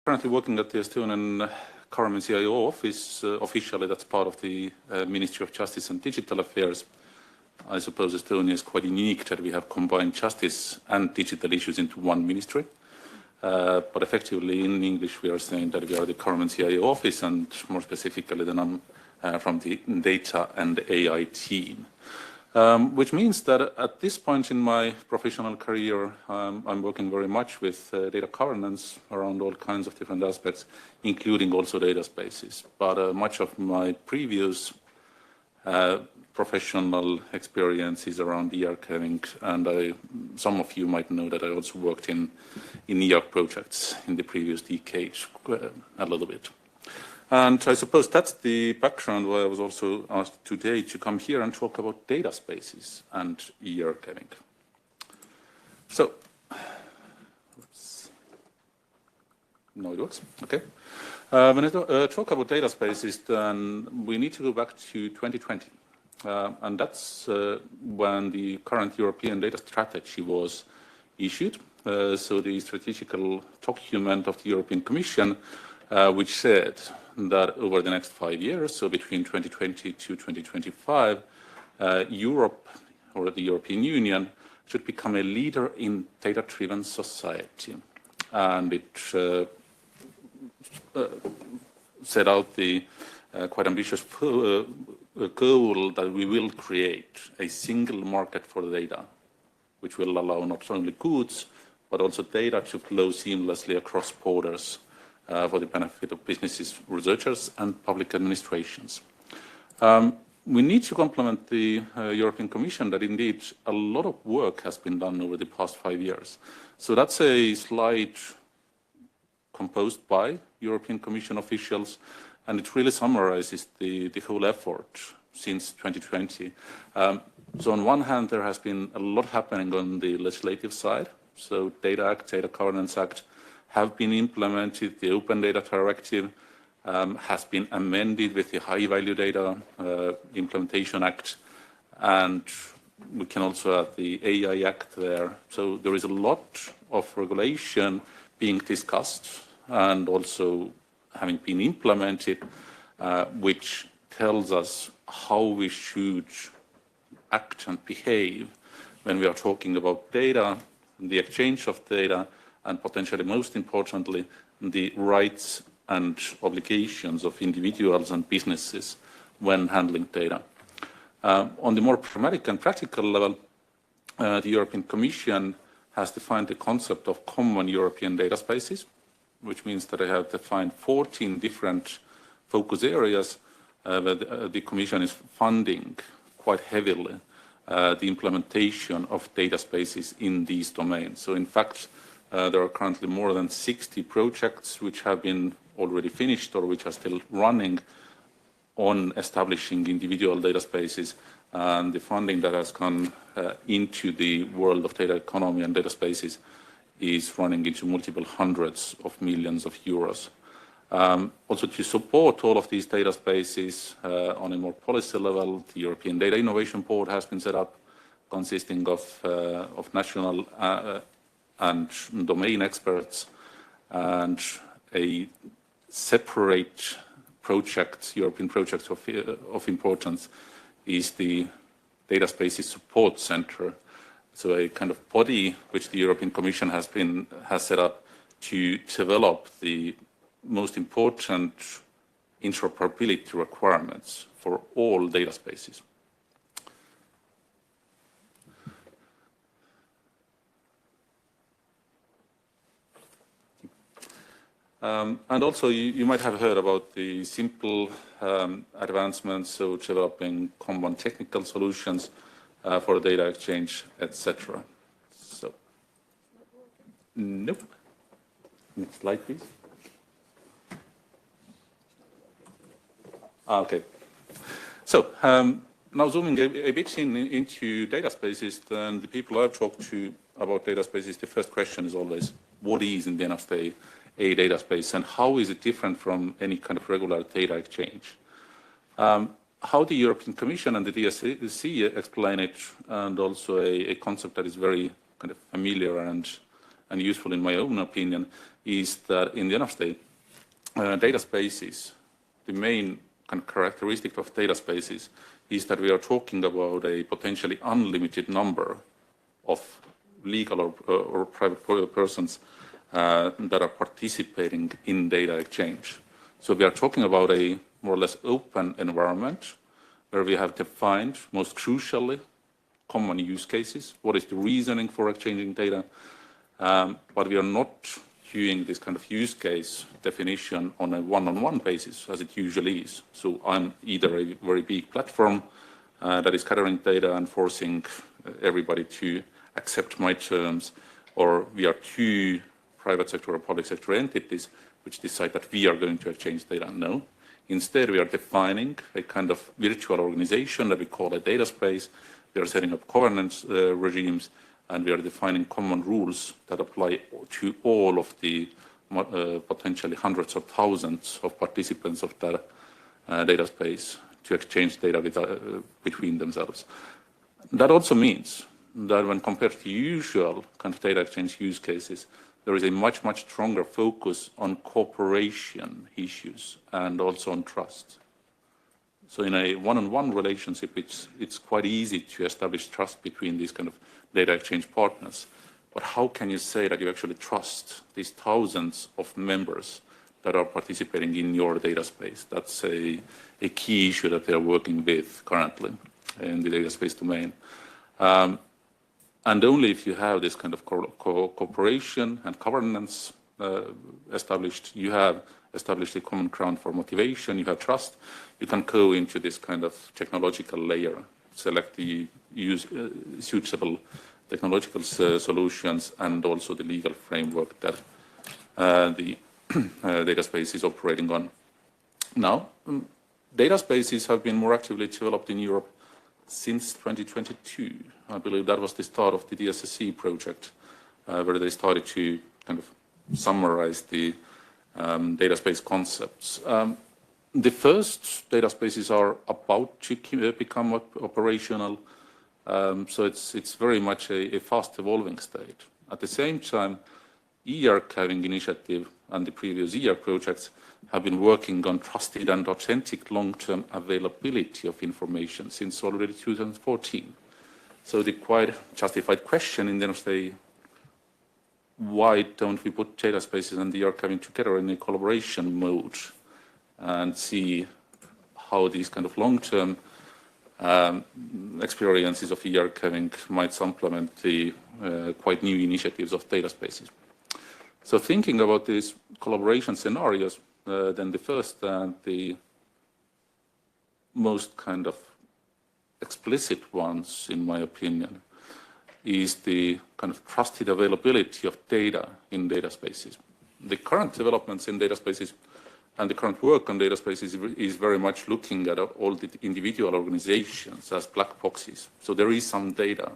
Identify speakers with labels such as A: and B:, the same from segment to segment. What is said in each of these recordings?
A: currently working at the Estonian Government CIO office. Officially, that's part of the Ministry of Justice and Digital Affairs. I suppose Estonia is quite unique that we have combined justice and digital issues into one ministry. But effectively, in English, we are saying that we are the Government CIO office, and more specifically, then I'm from the data and AI team. Which means that at this point in my professional career, I'm working very much with data governance around all kinds of different aspects, including also data spaces. But much of my previous professional experience is around eArchiving, and some of you might know that I also worked in E-ARK projects in the previous decade a little bit. And I suppose that's the background why I was also asked today to come here and talk about data spaces and eArchiving. So, oops. No, it works. Okay. When I talk about data spaces, then we need to go back to 2020. And that's when the current European data strategy was issued. So the strategical document of the European Commission, which said that over the next 5 years, so between 2020 to 2025, Europe or the European Union should become a leader in data-driven society. And it set out the quite ambitious goal that we will create a single market for data, which will allow not only goods, but also data to flow seamlessly across borders for the benefit of businesses, researchers, and public administrations. We need to compliment the European Commission that indeed a lot of work has been done over the past 5 years. So that's a slide composed by European Commission officials, and it really summarizes the whole effort since 2020. So on one hand, there has been a lot happening on the legislative side. So Data Act, Data Governance Act have been implemented. The Open Data Directive has been amended with the High Value Data Implementation Act. And we can also add the AI Act there. So there is a lot of regulation being discussed and also having been implemented, which tells us how we should act and behave when we are talking about data, the exchange of data, and potentially most importantly, the rights and obligations of individuals and businesses when handling data. On the more pragmatic and practical level, the European Commission has defined the concept of common European data spaces, which means that they have defined 14 different focus areas where the Commission is funding quite heavily the implementation of data spaces in these domains. So in fact, there are currently more than 60 projects which have been already finished or which are still running on establishing individual data spaces, and the funding that has gone into the world of data economy and data spaces is running into multiple hundreds of millions of euros. Also, to support all of these data spaces on a more policy level, the European Data Innovation Board has been set up, consisting of national and domain experts, and a separate project, European project of importance, is the Data Spaces Support Center. So a kind of body which the European Commission has set up to develop the most important interoperability requirements for all data spaces. And also, you might have heard about the simple advancements, so developing common technical solutions for data exchange, etc. So, nope. Next slide, please. Okay. So, now zooming a bit into data spaces, then the people I've talked to about data spaces, the first question is always, what is, in the end of the day, a data space, and how is it different from any kind of regular data exchange? How the European Commission and the DSC explain it, and also a concept that is very kind of familiar and and useful in my own opinion, is that in the end of the day, data spaces, the main kind of characteristic of data spaces is that we are talking about a potentially unlimited number of legal or private persons that are participating in data exchange. So we are talking about a more or less open environment where we have defined, most crucially, common use cases. What is the reasoning for exchanging data? But we are not doing this kind of use case definition on a one-on-one basis, as it usually is. So I'm either a very big platform that is gathering data and forcing everybody to accept my terms, or we are two private sector or public sector entities which decide that we are going to exchange data. No. Instead, we are defining a kind of virtual organization that we call a data space. We are setting up governance regimes, and we are defining common rules that apply to all of the potentially hundreds of thousands of participants of that data space to exchange data between themselves. That also means that when compared to usual kind of data exchange use cases, there is a much, much stronger focus on cooperation issues and also on trust. So in a one-on-one relationship, it's quite easy to establish trust between these kind of data exchange partners. But how can you say that you actually trust these thousands of members that are participating in your data space? That's a key issue that they're working with currently in the data space domain. And only if you have this kind of cooperation and governance established, you have established a common ground for motivation, you have trust, you can go into this kind of technological layer, select the suitable technological solutions, and also the legal framework that the data space is operating on. Now, data spaces have been more actively developed in Europe since 2022. I believe that was the start of the DSSC project, where they started to kind of summarize the data space concepts. The first data spaces are about to become operational, so it's very much a fast evolving state. At the same time, e-Archiving initiative and the previous e-ARK projects have been working on trusted and authentic long-term availability of information since already 2014. So the quite justified question in the end of the day, why don't we put data spaces and the archiving together in a collaboration mode and see how these kind of long-term experiences of e-archiving might supplement the quite new initiatives of data spaces. So thinking about these collaboration scenarios, then the first and the most kind of explicit ones, in my opinion, is the kind of trusted availability of data in data spaces. The current developments in data spaces and the current work on data spaces is very much looking at all the individual organizations as black boxes. So there is some data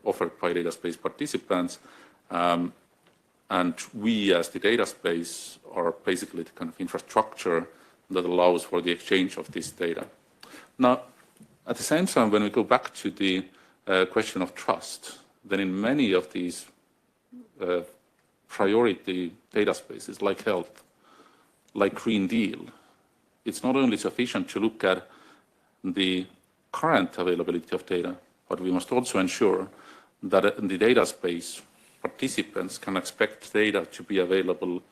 A: offered by data space participants, and we as the data space are basically the kind of infrastructure that allows for the exchange of this data. Now, at the same time, when we go back to the question of trust, then in many of these priority data spaces like health, like Green Deal, it's not only sufficient to look at the current availability of data, but we must also ensure that the data space participants can expect data to be available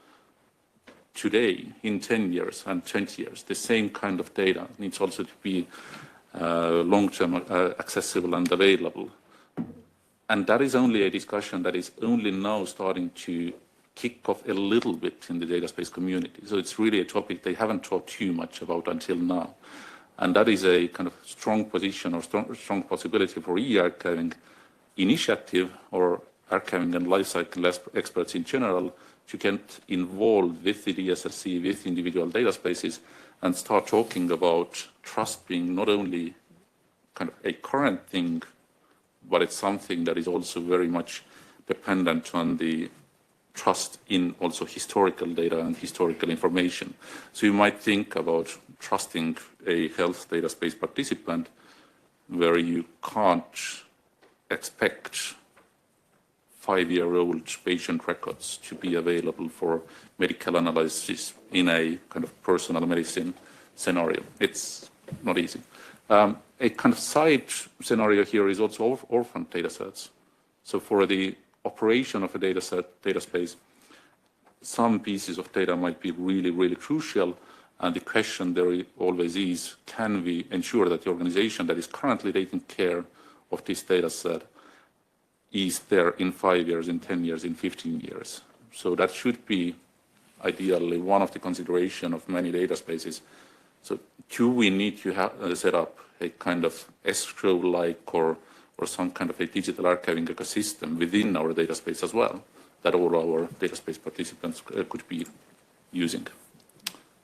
A: today, in 10 years and 20 years. The same kind of data needs also to be long-term accessible and available. And that is only a discussion that is only now starting to kick off a little bit in the data space community. So it's really a topic they haven't talked too much about until now. And that is a kind of strong position or strong possibility for e-archiving initiative or archiving and lifecycle experts in general to get involved with the DSSC, with individual data spaces, and start talking about trust being not only kind of a current thing, but it's something that is also very much dependent on the trust in also historical data and historical information. So you might think about trusting a health data space participant where you can't expect 5-year-old patient records to be available for medical analysis in a kind of personal medicine scenario. It's not easy. A kind of side scenario here is also orphan data sets. So for the operation of a data space, some pieces of data might be really, really crucial. And the question there always is, can we ensure that the organization that is currently taking care of this data set is there in 5 years, in 10 years, in 15 years? So that should be ideally one of the consideration of many data spaces. So do we need to set up a kind of escrow-like or some kind of a digital archiving ecosystem within our data space as well, that all our data space participants could be using?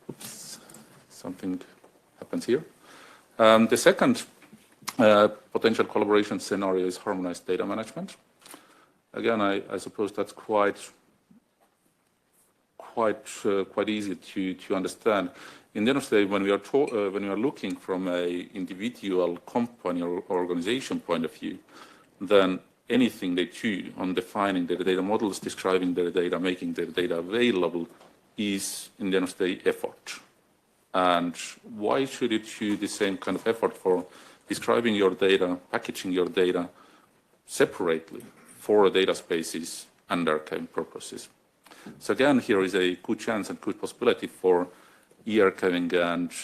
A: Oops, something happens here. The second potential collaboration scenario is harmonized data management. Again, I suppose that's quite easy to understand. In the end of the day, when we are looking from an individual company or organization point of view, then anything they do on defining their data models, describing their data, making their data available is, in the end of the day, effort. And why should you do the same kind of effort for describing your data, packaging your data separately for data spaces and archiving purposes? So again, here is a good chance and good possibility for e-archiving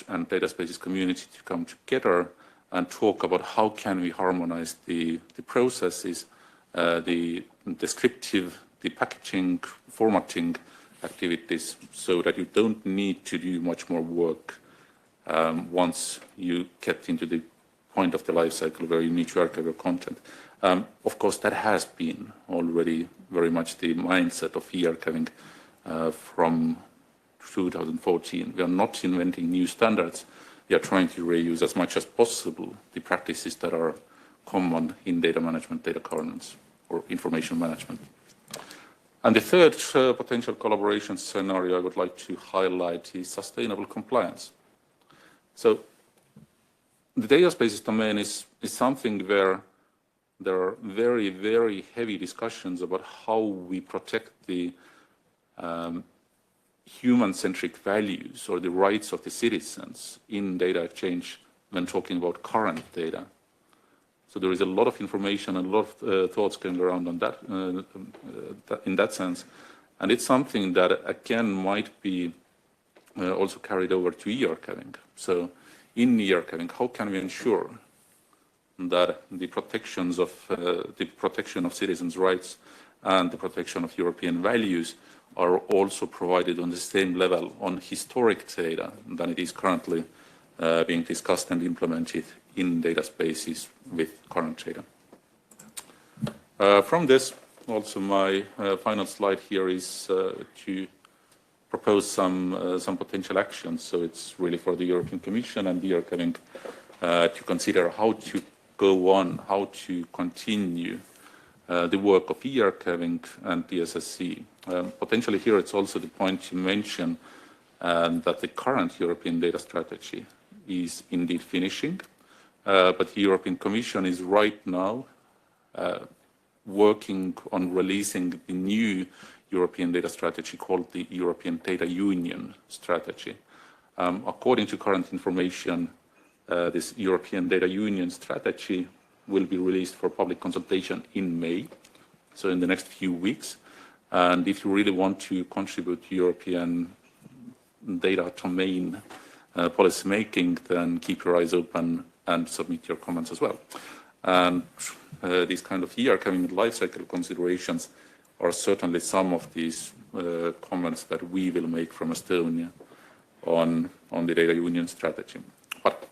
A: and data spaces community to come together and talk about how can we harmonize the processes, the descriptive, the packaging, formatting activities, so that you don't need to do much more work once you get into the point of the life cycle where you need to archive your content. Of course, that has been already very much the mindset of e-archiving from 2014. We are not inventing new standards. We are trying to reuse as much as possible the practices that are common in data management, data governance, or information management. And the third potential collaboration scenario I would like to highlight is sustainable compliance. So the data spaces domain is something where there are very, very heavy discussions about how we protect the human-centric values or the rights of the citizens in data exchange when talking about current data. So there is a lot of information and a lot of thoughts going around on that, in that sense. And it's something that, again, might be also carried over to e-archiving. So in e-archiving, how can we ensure that the protections of the protection of citizens' rights and the protection of European values are also provided on the same level on historic data than it is currently being discussed and implemented in data spaces with current data. From this, also my final slide here is to propose some potential actions. So it's really for the European Commission and the e-archiving to consider how to go on, how to continue the work of e-archiving and DSSC. Potentially here it's also the point to mention that the current European data strategy is indeed finishing, but the European Commission is right now working on releasing the new European data strategy called the European Data Union strategy. According to current information, this European Data Union strategy will be released for public consultation in May, so in the next few weeks. And if you really want to contribute to European data domain policy making, then keep your eyes open and submit your comments as well. And these kind of e-archiving lifecycle considerations are certainly some of these comments that we will make from Estonia on the data union strategy. But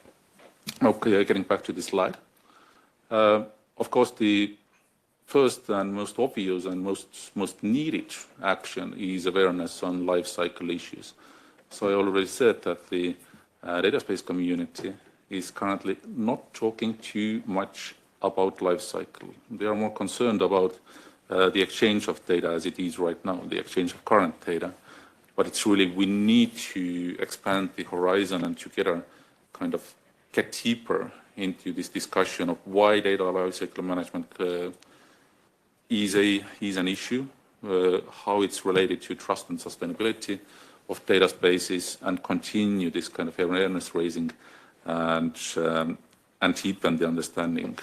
A: okay, getting back to the slide. Of course, the first and most obvious and most needed action is awareness on life cycle issues. So I already said that the data space community is currently not talking too much about life cycle. They are more concerned about the exchange of data as it is right now, the exchange of current data. But it's really, we need to expand the horizon and together kind of get deeper into this discussion of why data lifecycle management is an issue, how it's related to trust and sustainability of data spaces, and continue this kind of awareness raising and deepen the understanding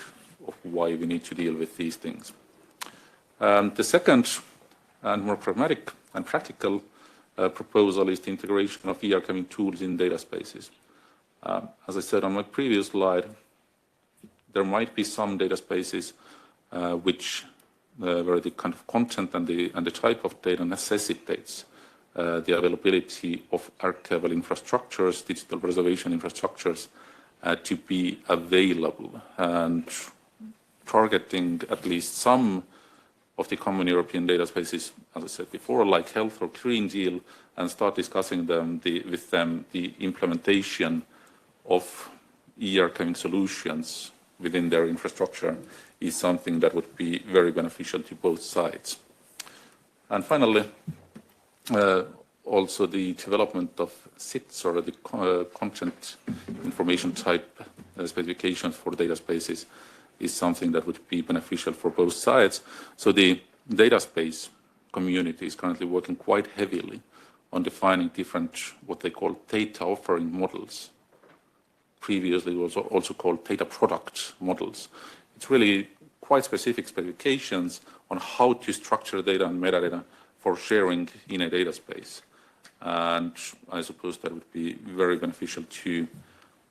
A: of why we need to deal with these things. The second and more pragmatic and practical proposal is the integration of eArchiving tools in data spaces. As I said on my previous slide, there might be some data spaces where the kind of content and the type of data necessitates the availability of archival infrastructures, digital preservation infrastructures, to be available, and targeting at least some of the common European data spaces, as I said before, like Health or Green Deal, and start discussing with them the implementation of eArchiving solutions within their infrastructure is something that would be very beneficial to both sides. And finally, also the development of CITs, or the content information type specifications for data spaces, is something that would be beneficial for both sides. So the data space community is currently working quite heavily on defining different, what they call data offering models. Previously, it was also called data product models. It's really quite specific specifications on how to structure data and metadata for sharing in a data space. And I suppose that would be very beneficial to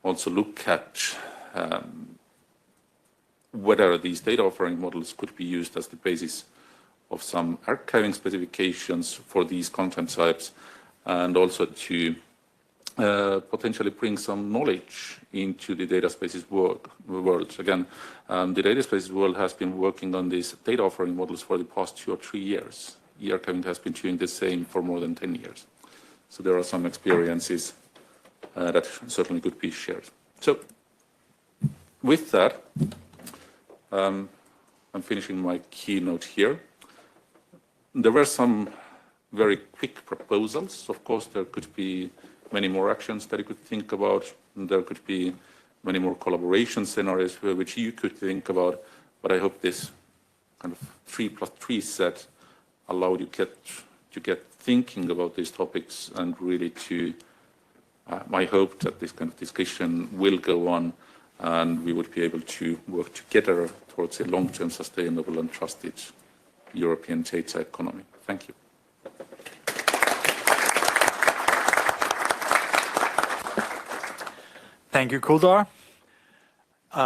A: also look at whether these data offering models could be used as the basis of some archiving specifications for these content types, and also to potentially bring some knowledge into the data spaces world. Again, the data spaces world has been working on these data offering models for the past 2 or 3 years. eArchiving has been doing the same for more than 10 years. So there are some experiences that certainly could be shared. So with that, I'm finishing my keynote here. There were some very quick proposals. Of course, there could be many more actions that you could think about. There could be many more collaboration scenarios which you could think about. But I hope this kind of 3+3 set allowed you to get thinking about these topics, and really to, I hope that this kind of discussion will go on, and we would be able to work together towards a long-term sustainable and trusted European data economy. Thank you.
B: Thank you, Kuldar.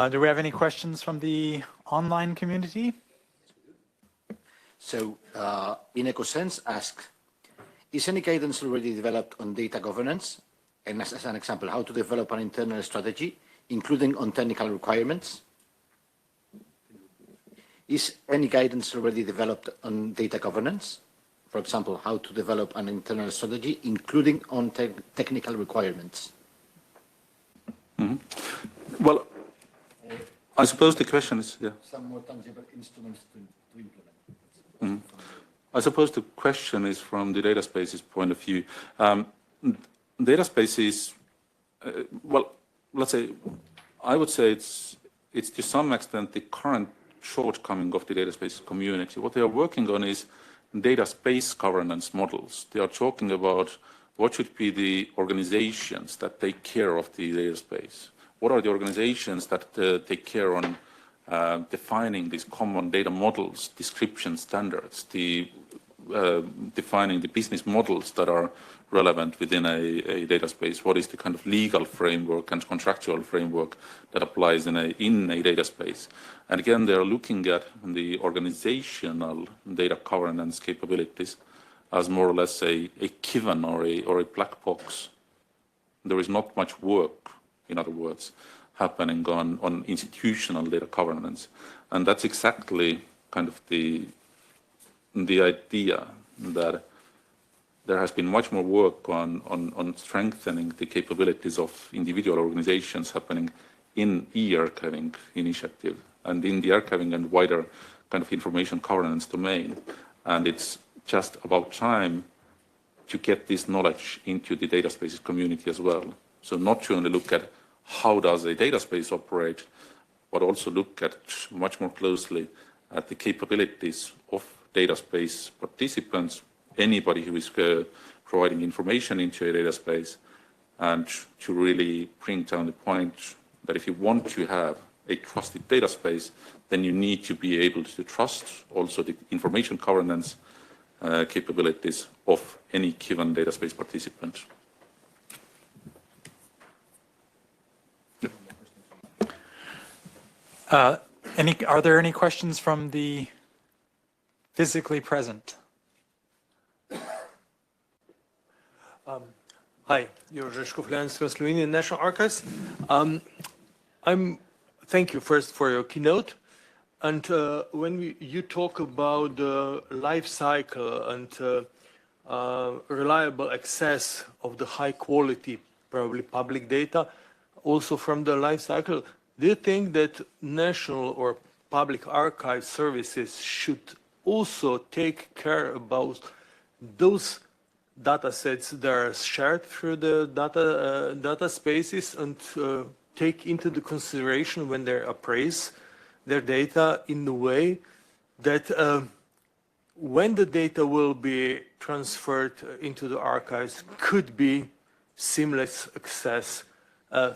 B: Do we have any questions from the online community?
C: So, InEcoSense asks, is any guidance already developed on data governance? And as an example, how to develop an internal strategy, including on technical requirements? Is any guidance already developed on data governance? For example, how to develop an internal strategy, including on technical requirements?
A: Mm-hmm. Well, I suppose the question is, yeah.
C: Some more tangible instruments to implement.
A: Mm-hmm. I suppose the question is from the data spaces point of view. Data spaces, well, let's say, I would say it's to some extent the current shortcoming of the data spaces community. What they are working on is data space governance models. They are talking about what should be the organizations that take care of the data space. What are the organizations that take care on defining these common data models, description standards, defining the business models that are relevant within a data space? What is the kind of legal framework and contractual framework that applies in a data space? And again, they're looking at the organizational data governance capabilities as more or less a given or a black box. There is not much work, in other words, happening on institutional data governance. And that's exactly kind of the idea, that there has been much more work on strengthening the capabilities of individual organizations happening in eArchiving initiative and in the archiving and wider kind of information governance domain. And it's just about time to get this knowledge into the data spaces community as well. So not to only look at how does a data space operate, but also look at much more closely at the capabilities of data space participants, anybody who is providing information into a data space, and to really bring down the point that if you want to have a trusted data space, then you need to be able to trust also the information governance capabilities of any given data space participant.
B: Are there any questions from the physically present?
D: Hi, Jožef Škofljanec from Estonian National Archives. Thank you first for your keynote. And when you talk about the life cycle and reliable access of the high quality, probably public data, also from the life cycle, do you think that national or public archive services should also take care about those data sets that are shared through the data spaces and take into the consideration when they appraise their data in the way that when the data will be transferred into the archives could be seamless access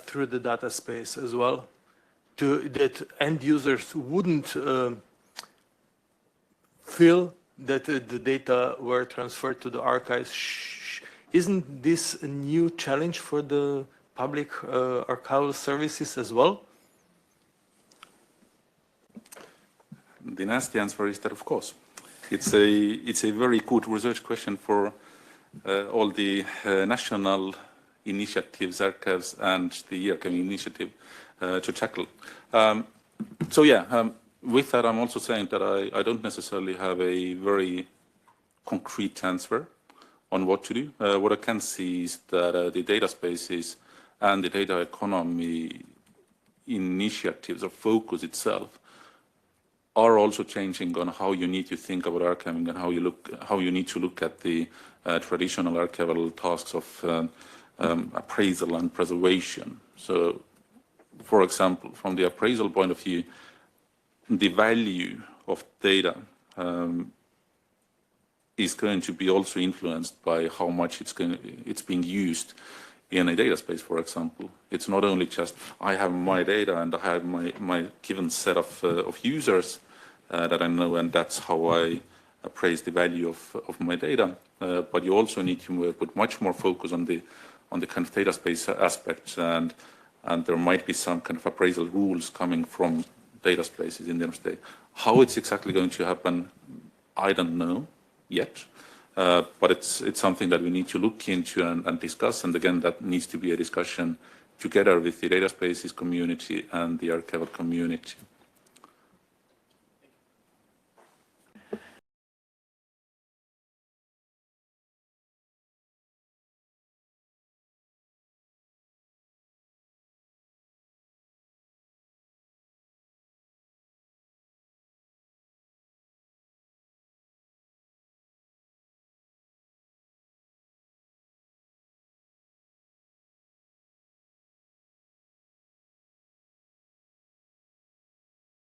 D: through the data space as well, that end users wouldn't feel that the data were transferred to the archives. Isn't this a new challenge for the public archival services as well?
A: The nasty answer is that, of course. It's a very good research question for all the national initiatives, archives, and the eArchiving initiative to tackle. So yeah, with that, I'm also saying that I don't necessarily have a very concrete answer on what to do. What I can see is that the data spaces and the data economy initiatives or focus itself are also changing on how you need to think about archiving and how you need to look at the traditional archival tasks of appraisal and preservation. So, for example, from the appraisal point of view, the value of data is going to be also influenced by how much it's being used in a data space, for example. It's not only just, I have my data and I have my given set of users that I know, and that's how I appraise the value of my data. But you also need to put much more focus on the kind of data space aspects, and there might be some kind of appraisal rules coming from data spaces in the state. How it's exactly going to happen, I don't know yet. But it's something that we need to look into and discuss. And again, that needs to be a discussion together with the data spaces community and the archival community.